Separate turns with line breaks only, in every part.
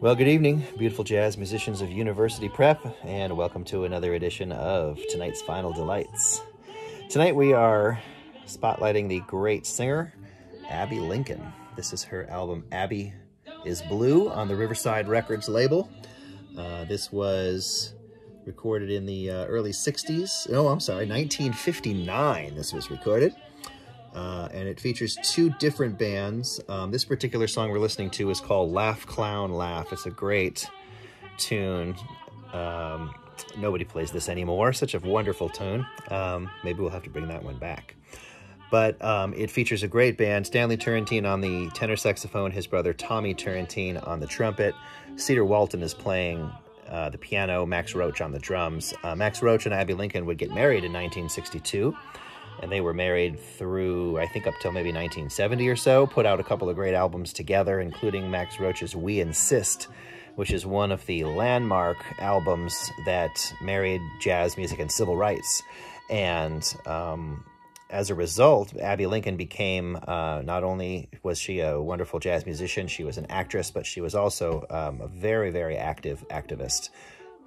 Well, good evening, beautiful jazz musicians of University Prep, and welcome to another edition of tonight's Final Delights. Tonight we are spotlighting the great singer, Abbey Lincoln. This is her album, Abbey is Blue, on the Riverside Records label. This was recorded in the early 60s. Oh, I'm sorry, 1959 this was recorded. And it features two different bands. This particular song we're listening to is called Laugh, Clown, Laugh. It's a great tune. Nobody plays this anymore. Such a wonderful tune. Maybe we'll have to bring that one back. But it features a great band. Stanley Turrentine on the tenor saxophone, his brother Tommy Turrentine on the trumpet. Cedar Walton is playing the piano, Max Roach on the drums. Max Roach and Abbey Lincoln would get married in 1962. And they were married through, I think, up till maybe 1970 or so, put out a couple of great albums together, including Max Roach's We Insist, which is one of the landmark albums that married jazz music and civil rights. And as a result, Abbey Lincoln became, not only was she a wonderful jazz musician, she was an actress, but she was also a very, very active activist.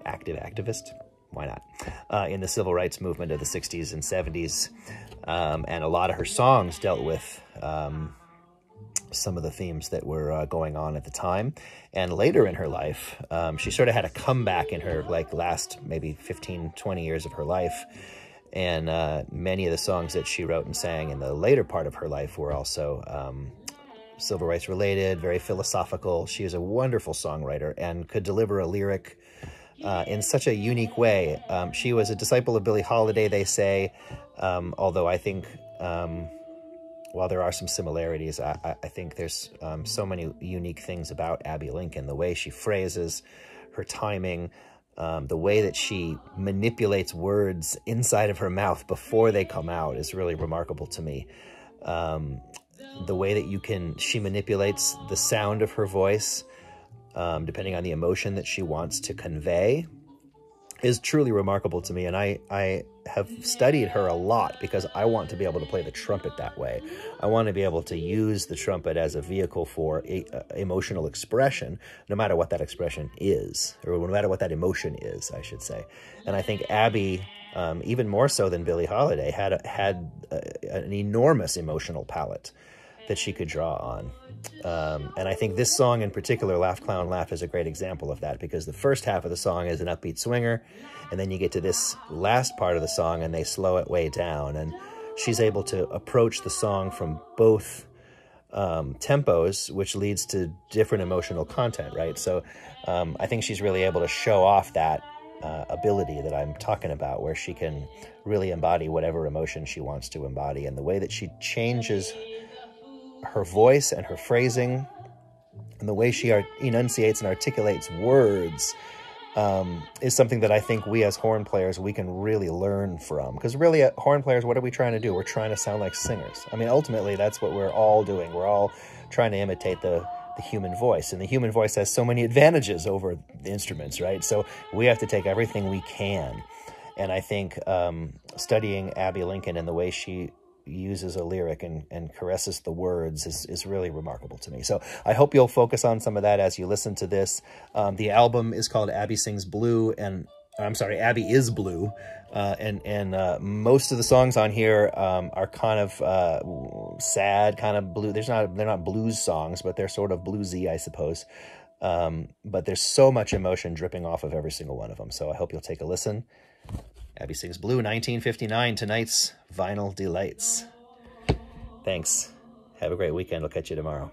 Activist? Why not? In the civil rights movement of the 60s and 70s. And a lot of her songs dealt with some of the themes that were going on at the time. And later in her life, she sort of had a comeback in her last maybe 15, 20 years of her life. And many of the songs that she wrote and sang in the later part of her life were also civil rights related, very philosophical. She is a wonderful songwriter and could deliver a lyric in such a unique way. She was a disciple of Billie Holiday, they say, although I think while there are some similarities, I think there's so many unique things about Abbey Lincoln. The way she phrases, her timing, the way that she manipulates words inside of her mouth before they come out is really remarkable to me. The way that she manipulates the sound of her voice, depending on the emotion that she wants to convey, is truly remarkable to me. And I have studied her a lot because I want to be able to play the trumpet that way. I want to be able to use the trumpet as a vehicle for emotional expression, no matter what that expression is, or no matter what that emotion is, I should say. And I think Abbey, even more so than Billie Holiday, had an enormous emotional palette that she could draw on. And I think this song in particular, Laugh, Clown, Laugh, is a great example of that, because the first half of the song is an upbeat swinger, and then you get to this last part of the song and they slow it way down. And she's able to approach the song from both tempos, which leads to different emotional content, right? So I think she's really able to show off that ability that I'm talking about, where she can really embody whatever emotion she wants to embody. And the way that she changes her voice and her phrasing and the way she enunciates and articulates words is something that I think we as horn players, we can really learn from. Because really, horn players, what are we trying to do? We're trying to sound like singers. I mean, ultimately, that's what we're all doing. We're all trying to imitate the human voice. And the human voice has so many advantages over the instruments, right? So we have to take everything we can. And I think studying Abbey Lincoln and the way she uses a lyric and caresses the words is really remarkable to me. So I hope you'll focus on some of that as you listen to this. The album is called Abbey Sings Blue, and I'm sorry, Abbey is Blue. And most of the songs on here are kind of sad, kind of blue. They're not blues songs, but they're sort of bluesy, I suppose. But there's so much emotion dripping off of every single one of them. So I hope you'll take a listen. Abbey Sings Blue, 1959, tonight's Vinyl Delights. Thanks. Have a great weekend. I'll catch you tomorrow.